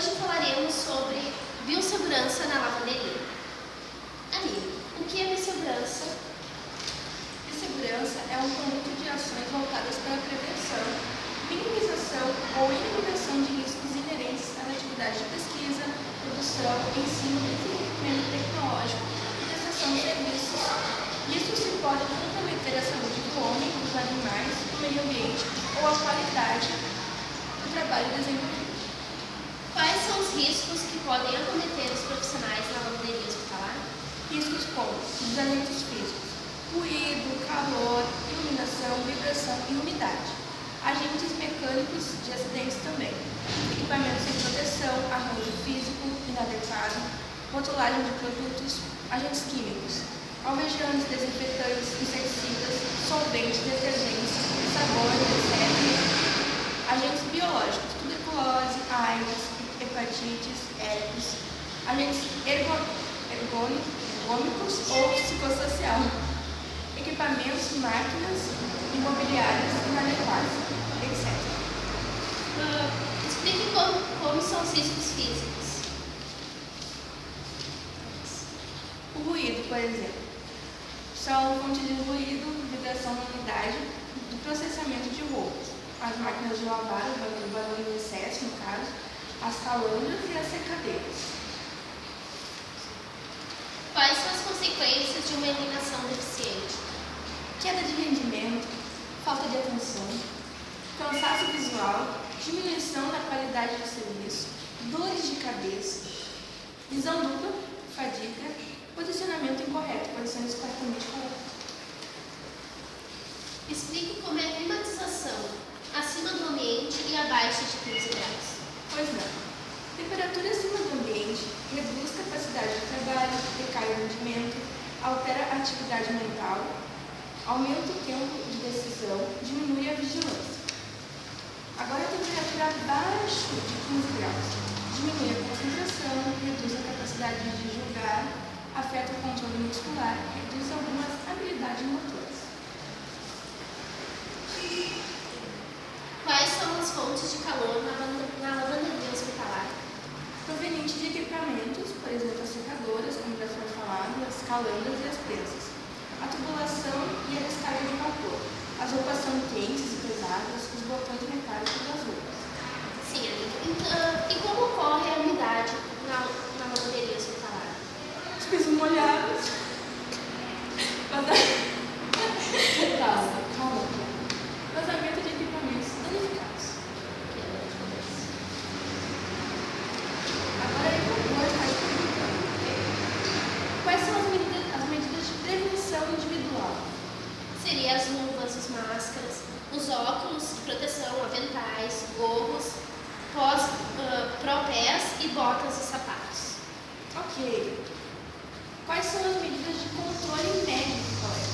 Hoje falaremos sobre biossegurança na lavanderia. Aline, o que é biossegurança? Biossegurança é um conjunto de ações voltadas para a prevenção, minimização ou eliminação de riscos inerentes às atividades de pesquisa, produção, ensino, desenvolvimento tecnológico e prestação de serviços. Isso se pode comprometer a saúde do homem, dos animais, do meio ambiente ou a qualidade do trabalho desenvolvido. Quais são os riscos que podem acometer os profissionais na lavanderia hospitalar? Riscos como desajustes físicos, ruído, calor, iluminação, vibração e umidade. Agentes mecânicos de acidentes também. Equipamentos de proteção, arranjo físico inadequado, rotulagem de produtos, agentes químicos, alvejantes, desinfetantes, inseticidas, solventes, detergentes, sabores, etc. Agentes biológicos, tuberculose, AIDS, hepatites, herpes, agentes ergônicos ou psicossocial, equipamentos, máquinas, imobiliárias inadequadas, etc. Explique como são os riscos físicos. O ruído, por exemplo, são fontes de ruído, vibração na umidade, do processamento de roupas, as máquinas de lavar, o barulho em excesso, no caso, as calandras e as secadeiras. Quais são as consequências de uma iluminação deficiente? Queda de rendimento, falta de atenção, cansaço visual, diminuição da qualidade do serviço, dores de cabeça, visão dupla, fadiga, posicionamento incorreto, posições corretamente corretas. Explique como é a climatização acima do ambiente e abaixo de 15 graus. Pois não. Temperatura acima do ambiente reduz capacidade de trabalho, decai o rendimento, altera a atividade mental, aumenta o tempo de decisão, diminui a vigilância. Agora a temperatura abaixo de 15 graus diminui a concentração, reduz a capacidade de julgar, afeta o controle muscular, reduz algumas habilidades motoras. Quais são as fontes de calor na lavanderia hospitalar? Proveniente de equipamentos, por exemplo, as secadoras, como já foi falado, as calandras e as prensas. A tubulação e a descarga de vapor. As roupas são quentes e pesadas, os botões metálicos das roupas. Sim, Aline. E como ocorre a umidade na lavanderia hospitalar? Os pisos molhados. Calma. Vazamento de equipamentos danificados. Agora eu vou estar te perguntando. Quais são as medidas de prevenção individual? Seria as luvas, as máscaras, os óculos de proteção, aventais, gorros, propés e botas e sapatos. Ok. Quais são as medidas de controle médico, colega?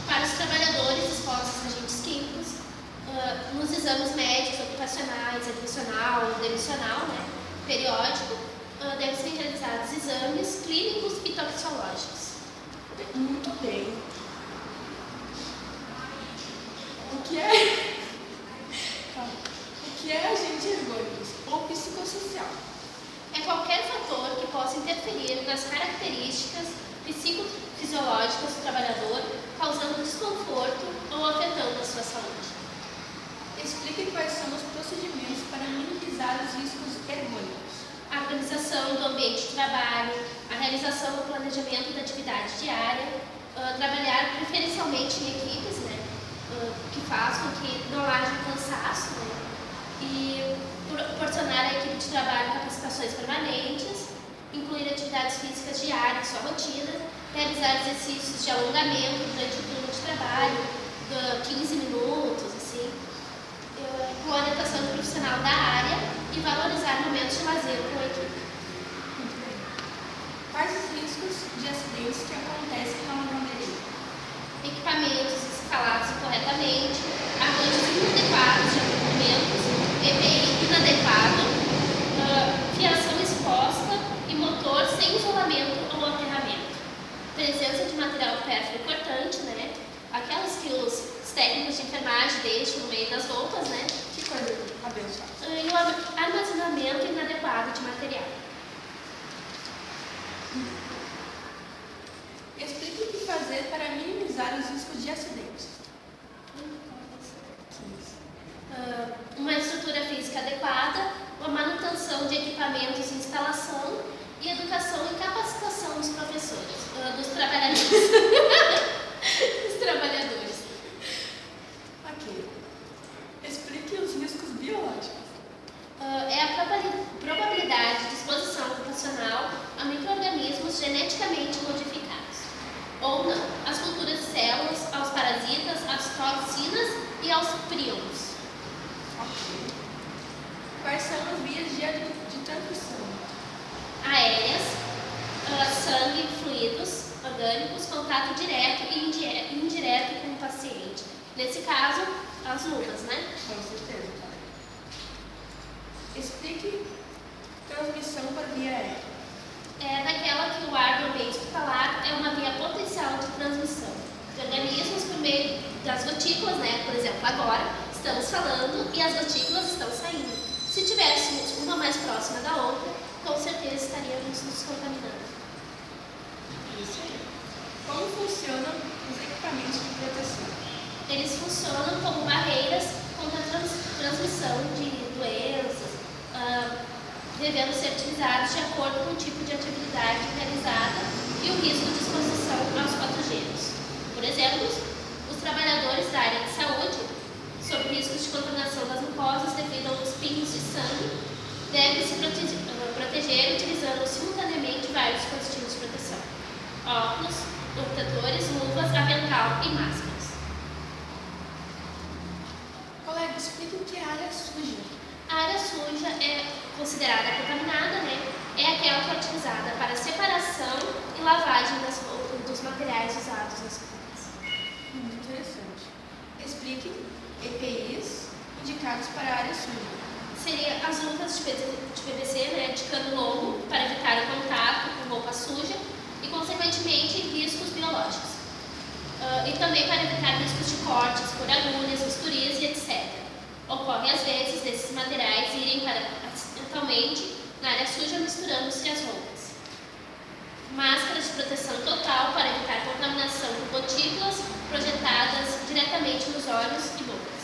Para os trabalhadores expostos a agentes químicos, nos exames médicos, ocupacionais, admissional, demissional, periódico, devem ser realizados exames clínicos e toxicológicos. Muito bem. O que é agente ergônico ou psicossocial? É qualquer fator que possa interferir nas características psicofisiológicas do trabalhador, causando desconforto ou afetando a sua saúde. Explique quais são os procedimentos para minimizar os riscos ergônicos. A organização do ambiente de trabalho, a realização do planejamento da atividade diária, trabalhar preferencialmente em equipes, que faz com que não haja cansaço, e proporcionar à equipe de trabalho capacitações permanentes, incluir atividades físicas diárias, sua rotina, realizar exercícios de alongamento durante o turno de trabalho, 15 minutos, com orientação do profissional da área e valorizar momentos de lazer com a equipe. Muito bem. Quais os riscos de acidentes que acontecem na lavanderia? Equipamentos instalados incorretamente, arranjos inadequados de acompanhamentos, EPI inadequado, fiação exposta e motor sem isolamento ou aterramento. Presença de material pérfuro cortante, aquelas que os técnicos de enfermagem deixam no meio das roupas, Que coisa. abençoados. E o armazenamento inadequado de material. Explique o que fazer para minimizar os riscos de acidentes. Uma estrutura física adequada, uma manutenção de equipamentos e instalação e educação e capacitação dos professores, dos trabalhadores. Dos trabalhadores. Ok. Explique os riscos biológicos. É a probabilidade de exposição ocupacional a micro-organismos geneticamente modificados, ou não, às culturas de células, aos parasitas, às toxinas e aos prions. Ok. Quais são as vias de transmissão? Aéreas, sangue, fluidos orgânicos, contato direto e indireto com o paciente. Nesse caso, as luvas, né? Com certeza, tá. Explique transmissão por via aérea. É daquela que o ar do ambiente hospitalar é uma via potencial de transmissão de organismos por meio das gotículas, né? Por exemplo, agora estamos falando e as gotículas estão saindo. Se tivéssemos uma mais próxima da outra, com certeza estaríamos nos contaminando. Isso aí. Como funcionam os equipamentos de proteção? Eles funcionam como barreiras contra a transmissão de doenças, devendo ser utilizados de acordo com o tipo de atividade realizada e o risco de exposição aos patogênios. Por exemplo, os trabalhadores da área de saúde, sob riscos de contaminação das mucosas devido aos espinhos de sangue, devem se proteger utilizando simultaneamente vários dispositivos de proteção: óculos, protetores, luvas, avental e máscaras. Colega, explique o que é área suja. A área suja é considerada contaminada, né? É aquela que é utilizada para separação e lavagem dos materiais usados nas roupas. Muito interessante. Explique EPIs indicados para a área suja. Seria as luvas de PVC, né, de cano longo, para evitar o contato com roupa suja e, consequentemente, riscos biológicos. E também para evitar riscos de cortes por agulhas, bisturis e etc. Ocorre, às vezes, desses materiais irem para acidentalmente na área suja, misturando-se as roupas. Máscaras de proteção total para evitar contaminação por gotículas projetadas diretamente nos olhos e bocas.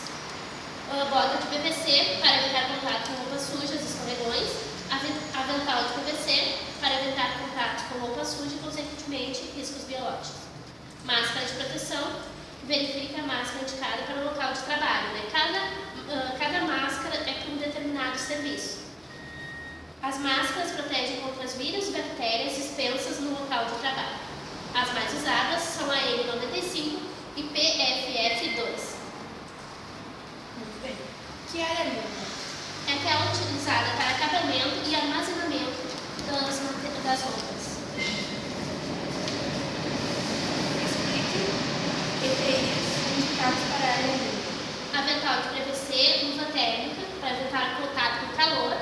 Bota de PVC para evitar contato com roupas sujas e escorregões. Avental de PVC para evitar contato com roupa suja e, consequentemente, riscos biológicos. Máscara de proteção, verifique a máscara indicada para o local de trabalho, né? Cada máscara é para um determinado serviço. As máscaras protegem contra os vírus e bactérias dispensas no local de trabalho. As mais usadas são a N95 e PFF2. Muito bem. Que área limpa? É aquela utilizada para acabamento e armazenamento das roupas. Explique EPIs indicados para a área limpa. Avental de PVC, luva térmica para evitar contato com calor,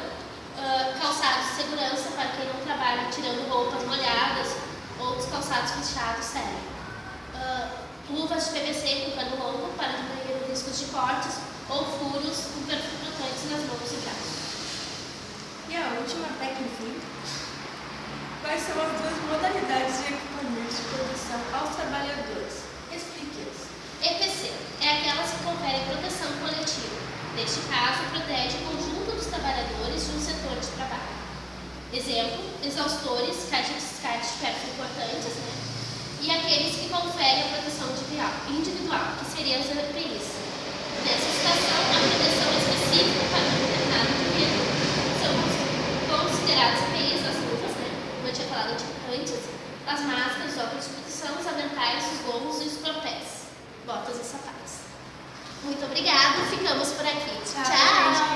calçados de segurança para quem não trabalha tirando roupas molhadas, outros calçados fechados servem. Luvas de PVC com cano longo para diminuir os riscos de cortes ou furos com perfurantes nas mãos e braços. E a última técnica. Quais são as duas modalidades de equipamentos de proteção aos trabalhadores? Explique-as. EPC é aquelas que conferem proteção coletiva. Neste caso, protege o conjunto dos trabalhadores de um setor de trabalho. Exemplo, exaustores, caixas de descarte de perto importantes, né? E aqueles que conferem a proteção individual, que seriam os EPIs. Nessa situação, a proteção específica para um determinado indivíduo são considerados EPIs, as luvas, né? Como eu tinha falado antes, as máscaras, os óculos de proteção, os aventais, os gomos e os propés, botas e sapatos. Muito obrigada, ficamos por aqui. Tchau, Tchau. gente.